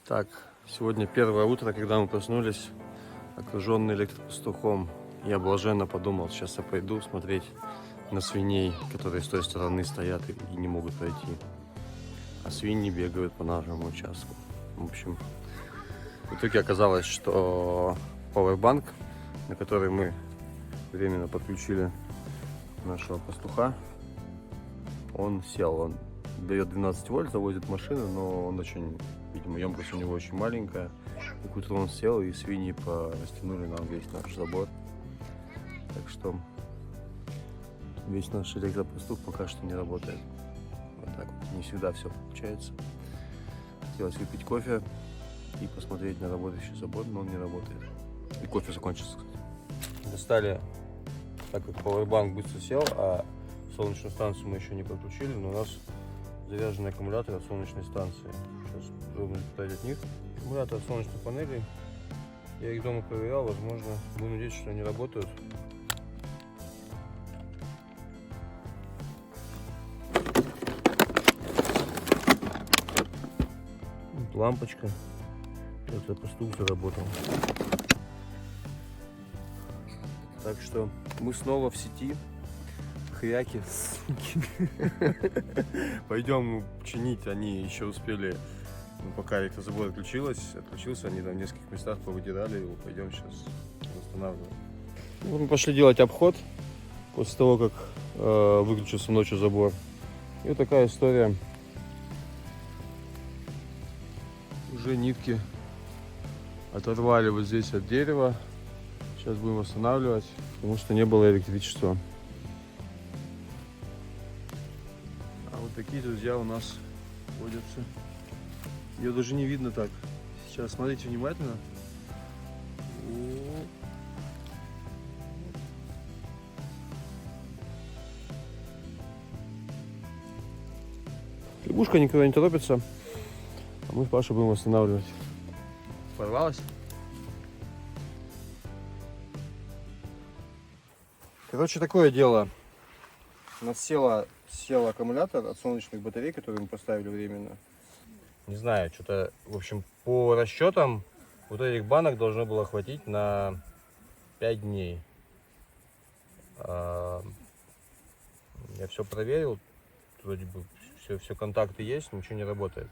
Так, сегодня первое утро, когда мы проснулись, окруженный электропастухом. Я блаженно подумал, сейчас я пойду смотреть на свиней, которые с той стороны стоят и не могут пройти. А свиньи бегают по нашему участку. В общем, в итоге оказалось, что пауэрбанк, на который мы временно подключили нашего пастуха, он сел. Он дает 12 вольт, завозит машину, но он очень, видимо, емкость у него очень маленькая. И к утру он сел, и свиньи растянули нам весь наш забор. Так что весь наш электропастух пока что не работает. Вот так вот. Не всегда все получается. Хотелось выпить кофе и посмотреть на работающий забор, но он не работает. И кофе закончился, кстати. Достали, так как пауэрбанк быстро сел, а солнечную станцию мы еще не подключили, но у нас заряженный аккумулятор от солнечной станции. Сейчас пробуем испытать от них. Аккумулятор от солнечных панелей. Я их дома проверял, возможно, буду надеяться, что они работают. Вот лампочка. Это пастух заработал. Так что мы снова в сети. Хряки. Пойдем чинить, они еще успели, пока электрозабор отключился, они там в нескольких местах повыдирали его, пойдем сейчас восстанавливать. Вот мы пошли делать обход после того, как выключился ночью забор. И вот такая история. Уже нитки оторвали вот здесь от дерева. Сейчас будем восстанавливать, потому что не было электричества. Такие друзья у нас водятся. Ее даже не видно так. Сейчас смотрите внимательно. Лягушка никуда не торопится. А мы с Пашей будем восстанавливать. Порвалась? Короче, такое дело. У нас сел аккумулятор от солнечных батарей, которые мы поставили временно. Не знаю, что-то, в общем, по расчетам вот этих банок должно было хватить на 5 дней. Я все проверил, вроде бы все контакты есть, ничего не работает.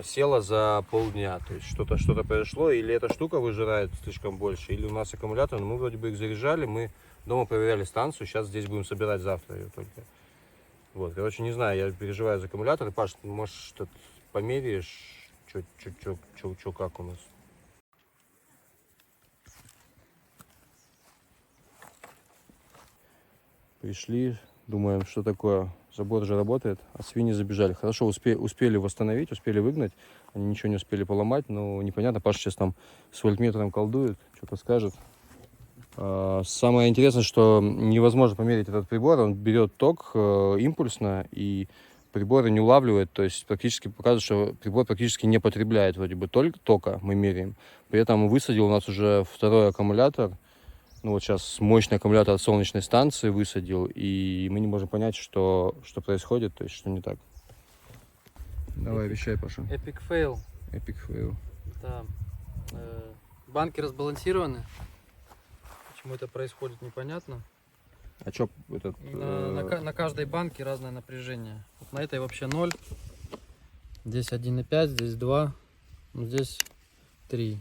Села за полдня, то есть что-то произошло, или эта штука выжирает слишком больше, или у нас аккумулятор, но мы вроде бы их заряжали, мы дома проверяли станцию, сейчас здесь будем собирать завтра ее только. Вот, короче, не знаю, я переживаю за аккумулятор. Паш, может, что-то померяешь, что как у нас? Пришли, думаем, что такое, забор же работает, а свиньи забежали. Хорошо, успели восстановить, успели выгнать, они ничего не успели поломать, но непонятно, Паша сейчас там с вольтметром колдует, что-то скажет. Самое интересное, что невозможно померить этот прибор, он берет ток импульсно, и приборы не улавливает, то есть практически показывает, что прибор практически не потребляет вроде бы только тока, мы меряем. При этом высадил у нас уже второй аккумулятор, ну вот сейчас мощный аккумулятор от солнечной станции высадил, и мы не можем понять, что происходит, то есть что не так. Давай, вещай, Паша. Epic fail. Epic fail. Да. Банки разбалансированы. Почему это происходит, непонятно. А что этот... На каждой банке разное напряжение. Вот на этой вообще 0. Здесь 1,5, здесь 2. Ну, здесь 3.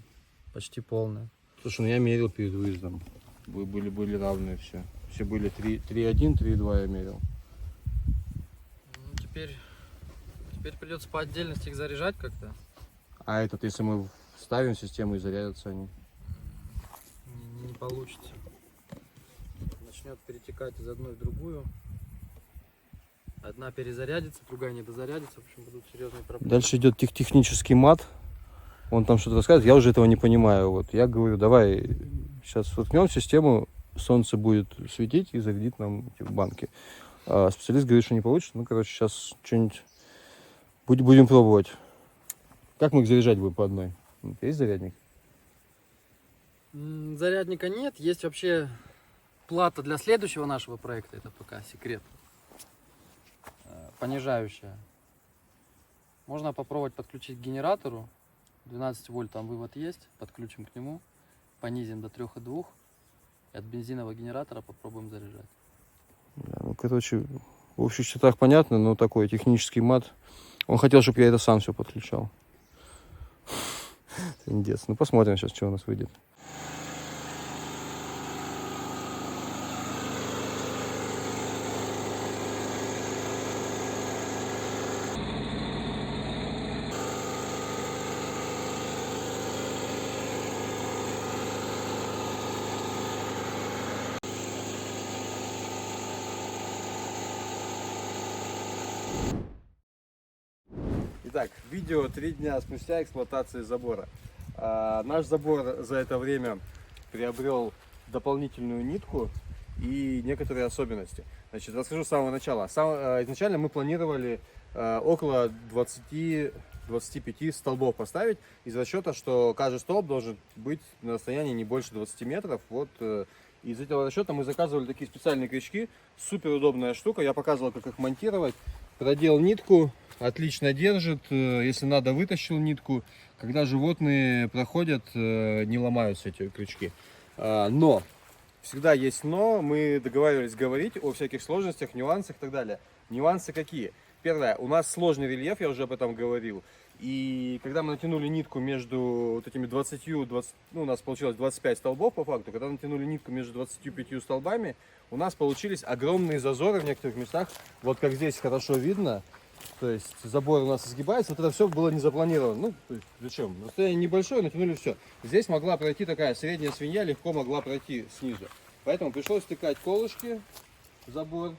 Почти полное. Слушай, ну я мерил перед выездом. Были равные все. Все были 3,1, 3,2 я мерил. Ну, теперь придется по отдельности их заряжать как-то. А этот, если мы вставим в систему и зарядятся они? Не получится. Начнет перетекать из одной в другую. Одна перезарядится, другая не дозарядится. В общем, будут серьезные проблемы. Дальше идет технический мат. Он там что-то рассказывает. Я уже этого не понимаю. Вот я говорю, давай сейчас воткнем в систему, солнце будет светить и зарядит нам эти банки. А специалист говорит, что не получится. Ну, короче, сейчас что-нибудь будем пробовать. Как мы их заряжать будем по одной? Есть зарядник? Зарядника нет. Есть вообще плата для следующего нашего проекта. Это пока секрет. Понижающая. Можно попробовать подключить к генератору. 12 вольт там вывод есть. Подключим к нему. Понизим до 3,2. И от бензинового генератора попробуем заряжать. Да, ну, короче, в общих чертах понятно, но такой технический мат. Он хотел, чтобы я это сам все подключал. Индец. Ну, посмотрим сейчас, что у нас выйдет. Итак, видео 3 дня спустя эксплуатации забора. Наш забор за это время приобрел дополнительную нитку и некоторые особенности. Значит, расскажу с самого начала. Изначально мы планировали около 20-25 столбов поставить из расчета, что каждый столб должен быть на расстоянии не больше 20 метров. Вот из этого расчета мы заказывали такие специальные крючки. Супер удобная штука. Я показывал, как их монтировать. Продел нитку. Отлично держит, если надо, вытащил нитку. Когда животные проходят, не ломаются эти крючки. Но, всегда есть но, мы договаривались говорить о всяких сложностях, нюансах и так далее. Нюансы какие? Первое, у нас сложный рельеф, я уже об этом говорил. И когда мы натянули нитку между вот этими 20, ну, у нас получилось 25 столбов по факту. Когда натянули нитку между 25 столбами, у нас получились огромные зазоры в некоторых местах. Вот как здесь хорошо видно. То есть забор у нас изгибается, вот это все было не запланировано. Ну, то есть, зачем? Расстояние небольшое, натянули все. Здесь могла пройти такая средняя свинья, легко могла пройти снизу. Поэтому пришлось втыкать колышки в забор.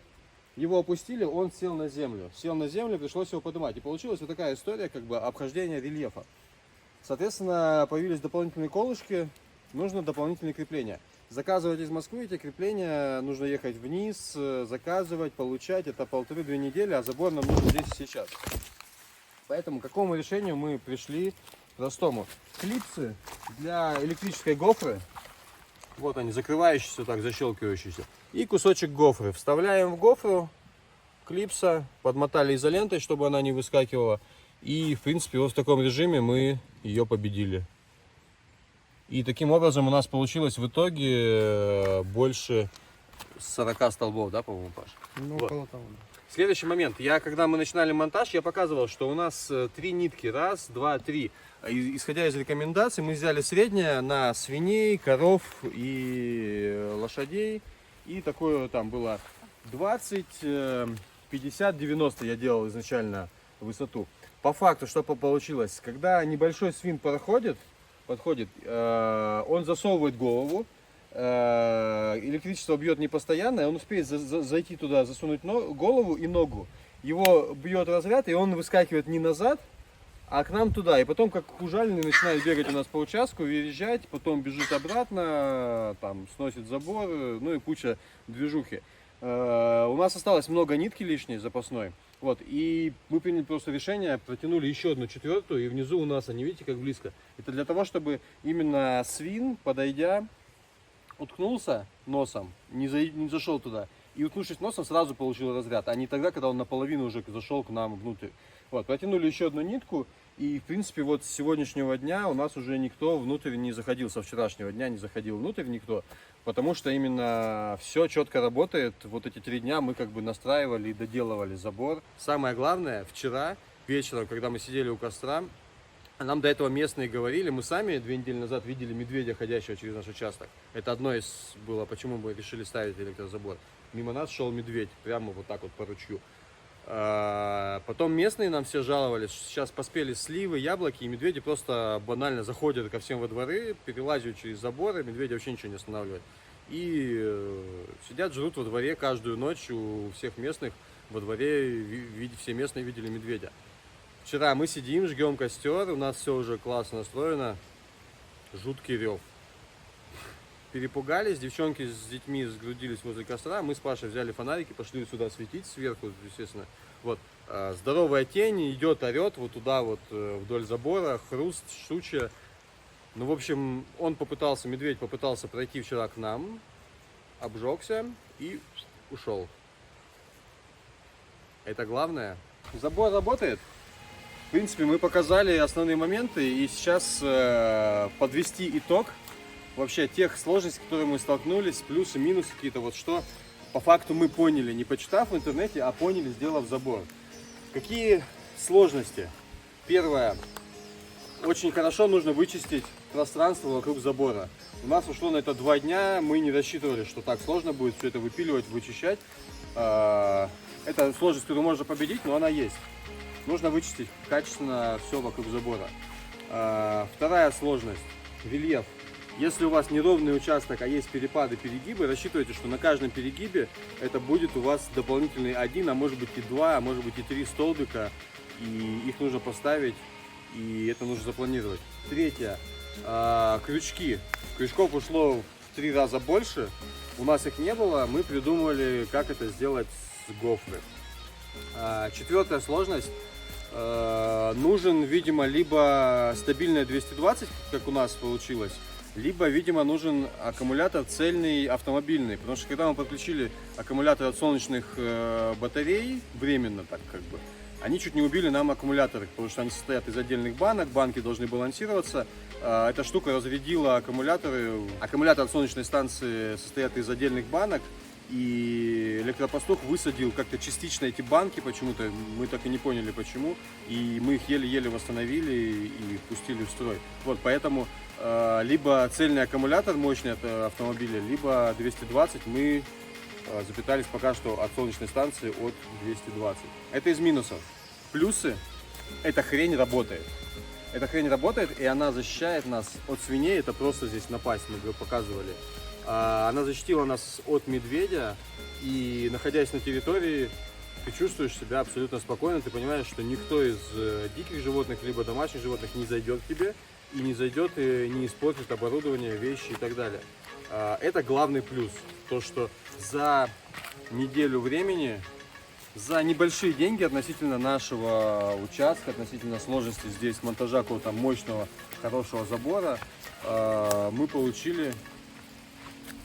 Его опустили, он сел на землю. Сел на землю, пришлось его поднимать. И получилась вот такая история, как бы обхождения рельефа. Соответственно, появились дополнительные колышки, нужно дополнительные крепления. Заказывать из Москвы эти крепления, нужно ехать вниз, заказывать, получать. Это 1,5-2 недели, а забор нам нужен здесь и сейчас. Поэтому к какому решению мы пришли? Простому. Клипсы для электрической гофры. Вот они, закрывающиеся, так, защелкивающиеся. И кусочек гофры. Вставляем в гофру клипса, подмотали изолентой, чтобы она не выскакивала. И, в принципе, вот в таком режиме мы ее победили. И таким образом у нас получилось в итоге больше 40 столбов, да, по-моему, Паш? Ну, вот. около того. Следующий момент. Когда мы начинали монтаж, я показывал, что у нас 3 нитки. 1, 2, 3. Исходя из рекомендаций, мы взяли среднее на свиней, коров и лошадей. И такое там было 20, 50, 90 я делал изначально высоту. По факту, что получилось? Когда небольшой свин подходит, он засовывает голову, электричество бьет не постоянно, он успеет зайти туда, засунуть голову и ногу. Его бьет разряд, и он выскакивает не назад, а к нам туда. И потом, как ужаленный, начинает бегать у нас по участку, въезжать, потом бежит обратно, там, сносит забор, ну и куча движухи. У нас осталось много нитки лишней, запасной. Вот, и мы приняли просто решение, протянули еще одну 4-ю, и внизу у нас, они, видите, как близко. Это для того, чтобы именно свин, подойдя, уткнулся носом, не зашел туда. И уткнувшись носом, сразу получил разряд, а не тогда, когда он наполовину уже зашел к нам внутрь. Вот, протянули еще одну нитку, и, в принципе, вот с сегодняшнего дня у нас уже никто внутрь не заходил, со вчерашнего дня не заходил внутрь никто. Потому что именно все четко работает. Вот эти 3 дня мы как бы настраивали и доделывали забор. Самое главное, вчера вечером, когда мы сидели у костра, нам до этого местные говорили, мы сами 2 недели назад видели медведя, ходящего через наш участок. Это одно из было, почему мы решили ставить электрозабор. Мимо нас шел медведь, прямо вот так вот по ручью. Потом местные нам все жаловались, что сейчас поспели сливы, яблоки, и медведи просто банально заходят ко всем во дворы, перелазят через заборы, медведи вообще ничего не останавливают. И сидят, жрут во дворе каждую ночь у всех местных, во дворе все местные видели медведя. Вчера мы сидим, жгем костер, у нас все уже классно настроено, жуткий рев. Перепугались, девчонки с детьми сгрудились возле костра, мы с Пашей взяли фонарики, пошли сюда светить сверху, естественно. Вот, здоровая тень идет, орет вот туда вот вдоль забора, хруст, шуча. Ну, в общем, медведь попытался пройти вчера к нам, обжегся и ушел. Это главное. Забор работает. принципе, мы показали основные моменты, и сейчас подвести итог вообще тех сложностей, с которыми мы столкнулись, плюсы, минусы какие-то, вот что по факту мы поняли, не почитав в интернете, а поняли, сделав забор. Какие сложности? Первое. Очень хорошо нужно вычистить пространство вокруг забора. У нас ушло на это 2 дня, мы не рассчитывали, что так сложно будет все это выпиливать, вычищать. Это сложность, которую можно победить, но она есть. Нужно вычистить качественно все вокруг забора. Вторая сложность – рельеф. Если у вас неровный участок, а есть перепады, перегибы, рассчитывайте, что на каждом перегибе это будет у вас дополнительный 1, а может быть и 2, а может быть и 3 столбика. И их нужно поставить, и это нужно запланировать. Третье. Крючки. Крючков ушло в 3 раза больше. У нас их не было, мы придумали, как это сделать с гофры. Четвертая сложность. Нужен, видимо, либо стабильная 220, как у нас получилось, либо, видимо, нужен аккумулятор цельный автомобильный. Потому что когда мы подключили аккумулятор от солнечных батарей, временно так как бы, они чуть не убили нам аккумуляторы, потому что они состоят из отдельных банок, банки должны балансироваться. Эта штука разрядила аккумуляторы. Аккумулятор от солнечной станции состоит из отдельных банок, и электропастух высадил как-то частично эти банки почему-то, мы так и не поняли почему, и мы их еле-еле восстановили и пустили в строй. Вот, поэтому либо цельный аккумулятор мощный от автомобиля, либо 220 мы запитались пока что от солнечной станции от 220. Это из минусов. Плюсы. Эта хрень работает. Эта хрень работает, и она защищает нас от свиней. Это просто здесь напасть, мы ее показывали. Она защитила нас от медведя. И находясь на территории, ты чувствуешь себя абсолютно спокойно. Ты понимаешь, что никто из диких животных, либо домашних животных не зайдет к тебе. И не зайдет и не испортит оборудование, вещи и так далее. Это главный плюс. То, что за неделю времени, за небольшие деньги относительно нашего участка, относительно сложности здесь монтажа какого-то мощного, хорошего забора, мы получили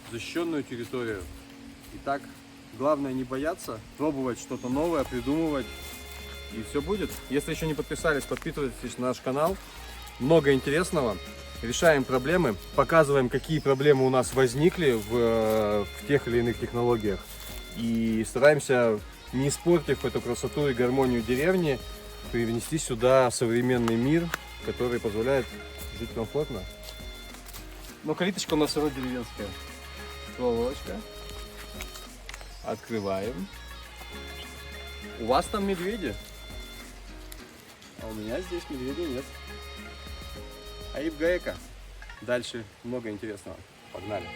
защищенную территорию. Итак, главное не бояться, пробовать что-то новое, придумывать, и все будет. Если еще не подписались, подписывайтесь на наш канал. Много интересного. Решаем проблемы, показываем, какие проблемы у нас возникли в тех или иных технологиях. И стараемся, не испортив эту красоту и гармонию деревни, привнести сюда современный мир, который позволяет жить комфортно. Но калиточка у нас все равно деревенская. Проволочка. Открываем. У вас там медведи, а у меня здесь медведей нет. Аиб Гаека. Дальше много интересного. Погнали.